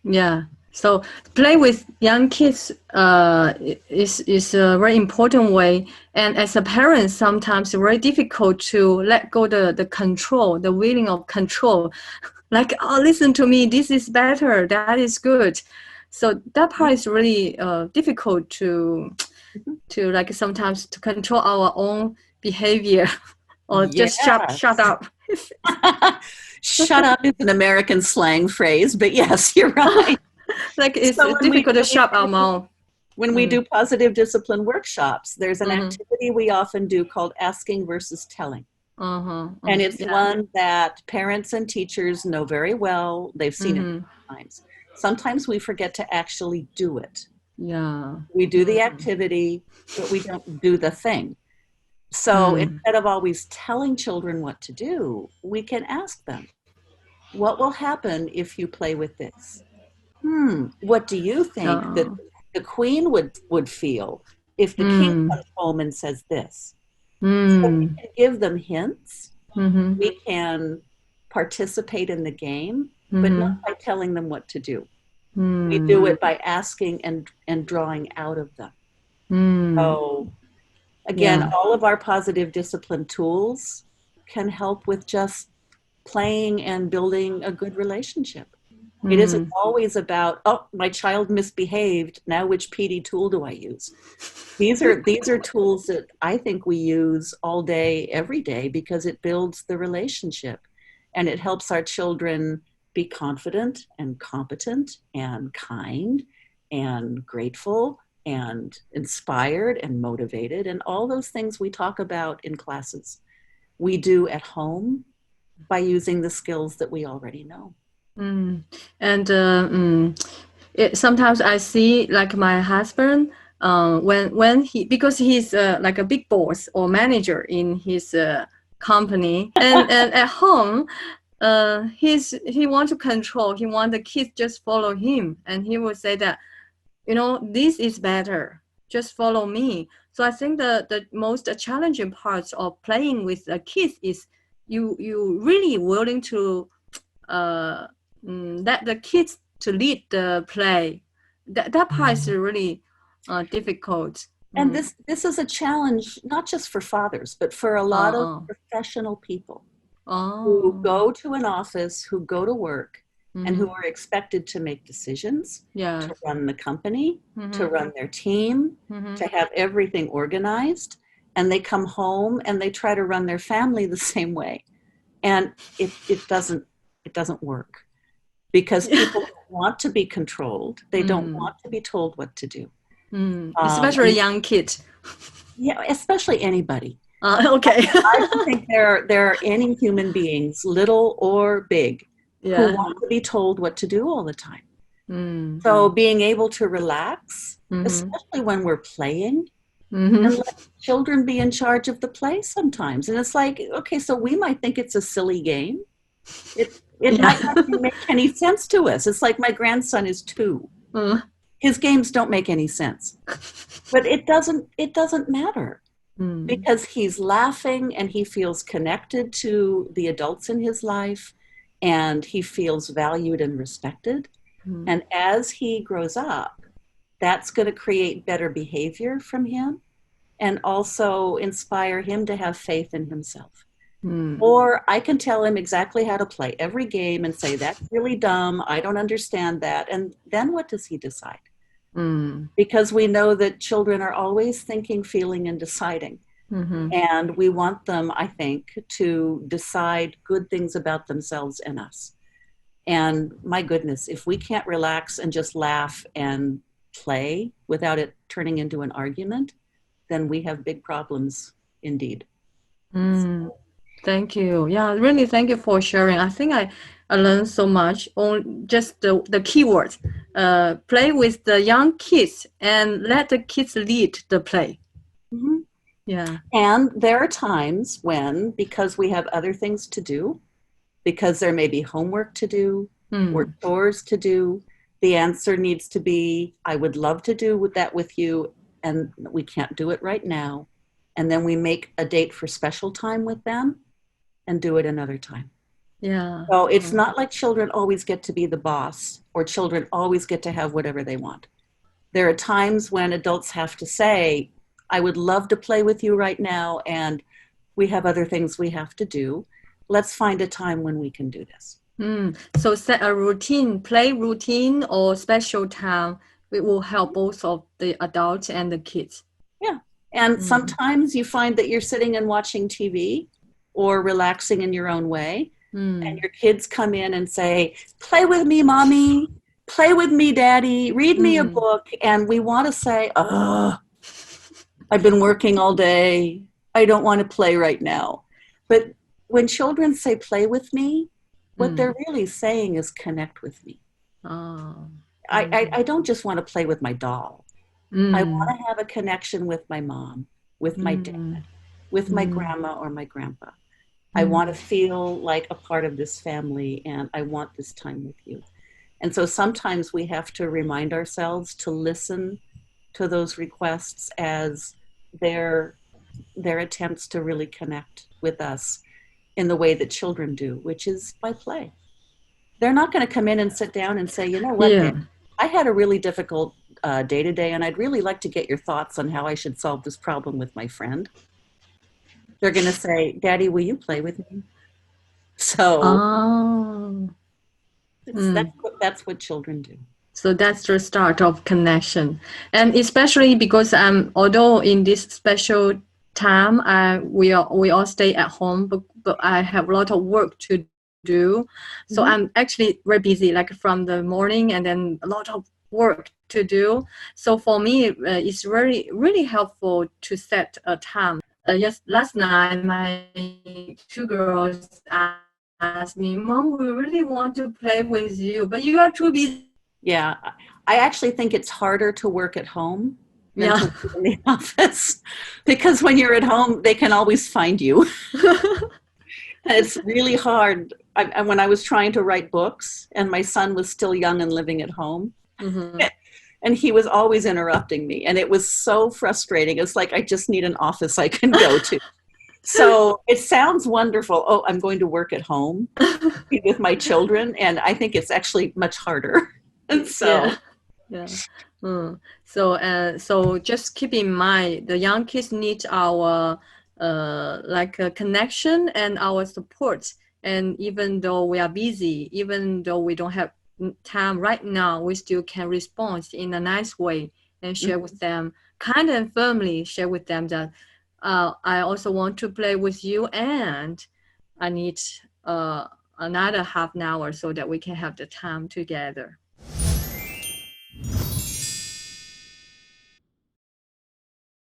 Yeah. So play with young kids is a very important way. And as a parent, sometimes it's very difficult to let go the control, the willing of control. Like, oh, listen to me, this is better, that is good. So that part is really difficult to like sometimes to control our own behavior or just shut Yes. up. Shut up is an American slang phrase, but yes, you're right. Like it's So difficult to shut our mouth. when we do positive discipline workshops, there's an Mm-hmm. activity we often do called asking versus telling. Uh-huh. And it's Yeah. one that parents and teachers know very well. They've seen it Mm-hmm. many times. Sometimes we forget to actually do it. Yeah. We do the activity, but we don't do the thing. So Mm. instead of always telling children what to do, we can ask them, what will happen if you play with this? What do you think that Uh, the queen would feel if the king mm. comes home and says this? So we Mm. can give them hints. Mm-hmm. We can participate in the game, but not Mm-hmm. by telling them what to do. We Mm. do it by asking and drawing out of them. Mm. So again, Yeah. all of our positive discipline tools can help with just playing and building a good relationship. It isn't Mm. always about, oh, my child misbehaved. Now which PD tool do I use? These are tools that I think we use all day, every day, because it builds the relationship and it helps our children be confident and competent and kind and grateful and inspired and motivated, and all those things we talk about in classes we do at home by using the skills that we already know. Mm. And sometimes I see like my husband when he because he's like a big boss or manager in his company and at home he want to control, he want the kids just follow him, and he would say that, you know, this is better, just follow me. So I think the most challenging parts of playing with the kids is you really willing to uh, let the kids to lead the play. That part is really difficult. And this is a challenge not just for fathers, but for a lot of Oh, professional people who oh, go to an office, who go to work, and who mm-hmm. are expected to make decisions, Yeah. to run the company, to Mm-hmm. run their team, Mm-hmm. to have everything organized, and they come home and they try to run their family the same way. And it doesn't work because Yeah. people don't want to be controlled. They don't Mm. want to be told what to do. Especially And young kids. yeah, especially anybody. Okay. I don't think there are any human beings, little or big, who Yeah. want to be told what to do all the time. Mm. So being able to relax, Mm-hmm. especially when we're playing, and Mm-hmm. let children be in charge of the play sometimes. And it's like, okay, so we might think it's a silly game. It Yeah. might not make any sense to us. It's like my grandson is 2. Mm. His games don't make any sense. But it doesn't matter Mm. because he's laughing and he feels connected to the adults in his life and he feels valued and respected. Mm. And as he grows up, that's going to create better behavior from him and also inspire him to have faith in himself. Mm. Or I can tell him exactly how to play every game and say, that's really dumb. I don't understand that. And then what does he decide? Mm. Because we know that children are always thinking, feeling, and deciding. Mm-hmm. And we want them, I think, to decide good things about themselves and us. And my goodness, if we can't relax and just laugh and play without it turning into an argument, then we have big problems indeed. Mm. Thank you. Yeah, really thank you for sharing. I think I learned so much on just the keywords. Play with the young kids and let the kids lead the play. Mhm. Yeah. And there are times when, because we have other things to do, because there may be homework to do or Mm. chores to do, the answer needs to be, I would love to do that with you, and we can't do it right now. And then we make a date for special time with them and do it another time. Yeah. So it's not like children always get to be the boss or children always get to have whatever they want. There are times when adults have to say, I would love to play with you right now, and we have other things we have to do. Let's find a time when we can do this. So set a routine, play routine or special time. It will help both of the adults and the kids. Yeah. And sometimes you find that you're sitting and watching TV or relaxing in your own way, and your kids come in and say, play with me, mommy. Play with me, daddy. Read me a book. And we want to say, oh, I've been working all day. I don't want to play right now. But when children say play with me, what they're really saying is connect with me. Oh. I don't just want to play with my doll. I want to have a connection with my mom, with my dad, with my grandma or my grandpa. I want to feel like a part of this family, and I want this time with you. And so sometimes we have to remind ourselves to listen to those requests as their attempts to really connect with us in the way that children do, which is by play. They're not going to come in and sit down and say, you know what, Yeah. Dad, I had a really difficult day today, and I'd really like to get your thoughts on how I should solve this problem with my friend. They're going to say, Daddy, will you play with me? So Oh. that's what children do. So that's the start of connection. And especially because although in this special time we all stay at home, but I have a lot of work to do. So I'm actually very busy, like from the morning, and then a lot of work to do. So for me, it's really helpful to set a time. Yes, last night my two girls asked me, Mom, we really want to play with you, but you are too busy. Yeah, I actually think it's harder to work at home than to work in the office, because when you're at home, they can always find you. It's really hard. When I was trying to write books and my son was still young and living at home, and he was always interrupting me, and it was so frustrating. It's like, I just need an office I can go to. So it sounds wonderful. Oh, I'm going to work at home with my children, and I think it's actually much harder. And so, so just keep in mind, the young kids need our like a connection and our support. And even though we are busy, even though we don't have time right now, we still can respond in a nice way and share with them, kind and firmly share with them that I also want to play with you, and I need another half an hour so that we can have the time together.